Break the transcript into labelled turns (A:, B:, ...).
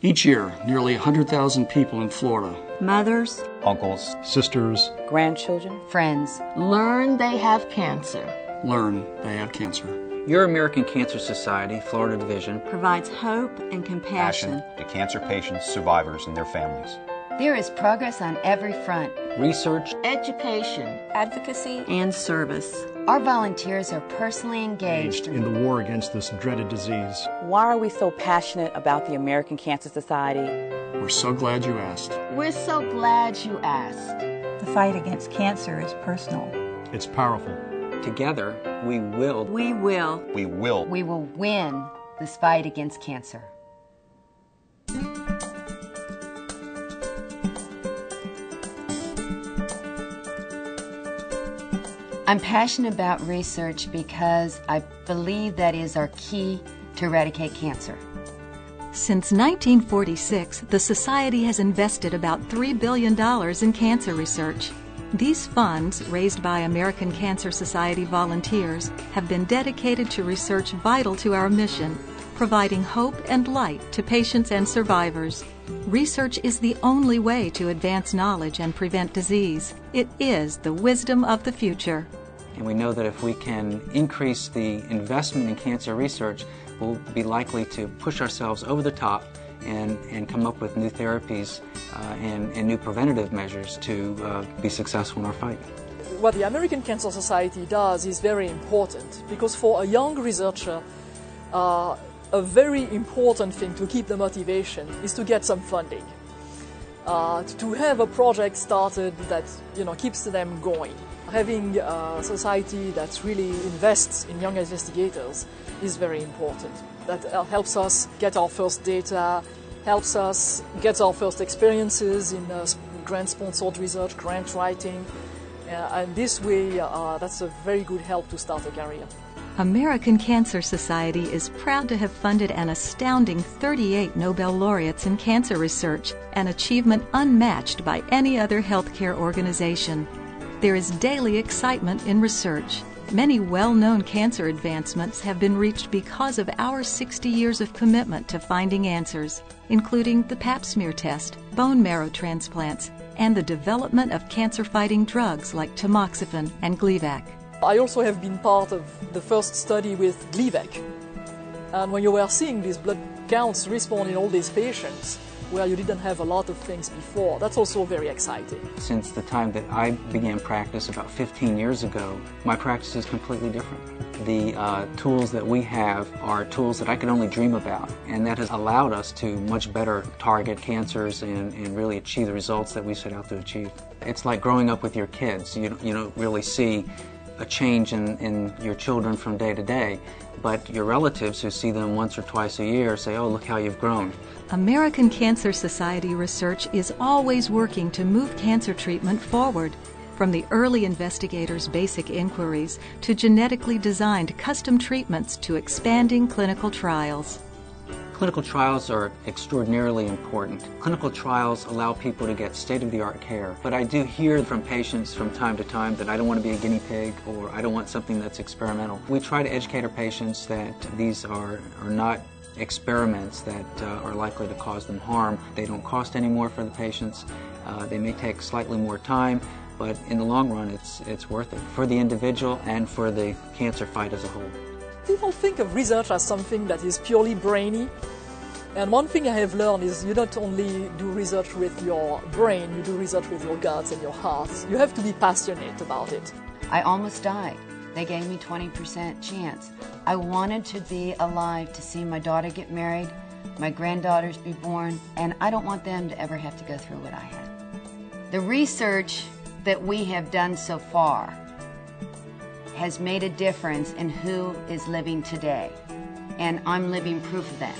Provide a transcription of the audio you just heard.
A: Each year, nearly 100,000 people in Florida,
B: mothers,
C: uncles,
D: sisters,
B: grandchildren,
E: friends, learn they have cancer.
A: Learn they have cancer.
F: Your American Cancer Society, Florida Division,
B: provides hope and compassion
C: to cancer patients, survivors, and their families.
E: There is progress on every front.
F: Research,
E: education,
B: advocacy, and service.
E: Our volunteers are personally engaged
D: in the war against this dreaded disease.
B: Why are we so passionate about the American Cancer Society?
A: We're so glad you asked.
E: We're so glad you asked.
G: The fight against cancer is personal.
D: It's powerful.
F: Together, we will.
B: We will.
C: We will.
E: We will win this fight against cancer. I'm passionate about research because I believe that is our key to eradicate cancer.
H: Since 1946, the Society has invested about $3 billion in cancer research. These funds, raised by American Cancer Society volunteers, have been dedicated to research vital to our mission, providing hope and light to patients and survivors. Research is the only way to advance knowledge and prevent disease. It is the wisdom of the future.
F: And we know that if we can increase the investment in cancer research, we'll be likely to push ourselves over the top and come up with new therapies and new preventative measures to be successful in our fight.
I: What the American Cancer Society does is very important because for a young researcher, a very important thing to keep the motivation is to get some funding, to have a project started that keeps them going. Having a society that really invests in young investigators is very important. That helps us get our first data, helps us get our first experiences in grant-sponsored research, grant writing, and this way that's a very good help to start a career.
H: American Cancer Society is proud to have funded an astounding 38 Nobel laureates in cancer research, an achievement unmatched by any other healthcare organization. There is daily excitement in research. Many well-known cancer advancements have been reached because of our 60 years of commitment to finding answers, including the Pap smear test, bone marrow transplants, and the development of cancer-fighting drugs like tamoxifen and Gleevec.
I: I also have been part of the first study with Gleevec. And when you were seeing these blood counts respond in all these patients, where you didn't have a lot of things before, that's also very exciting.
F: Since the time that I began practice about 15 years ago, my practice is completely different. The tools that we have are tools that I could only dream about, and that has allowed us to much better target cancers and really achieve the results that we set out to achieve. It's like growing up with your kids. You don't really see a change in your children from day to day, but your relatives who see them once or twice a year say, "Oh, look how you've grown."
H: American Cancer Society research is always working to move cancer treatment forward, from the early investigators' basic inquiries to genetically designed custom treatments to expanding clinical trials.
F: Clinical trials are extraordinarily important. Clinical trials allow people to get state-of-the-art care. But I do hear from patients from time to time that I don't want to be a guinea pig or I don't want something that's experimental. We try to educate our patients that these are not experiments that are likely to cause them harm. They don't cost any more for the patients. They may take slightly more time, but in the long run it's worth it for the individual and for the cancer fight as a whole.
I: People think of research as something that is purely brainy, and one thing I have learned is you don't only do research with your brain, you do research with your guts and your heart. You have to be passionate about it.
E: I almost died. They gave me 20% chance. I wanted to be alive to see my daughter get married, my granddaughters be born, and I don't want them to ever have to go through what I had. The research that we have done so far has made a difference in who is living today, and I'm living proof of that.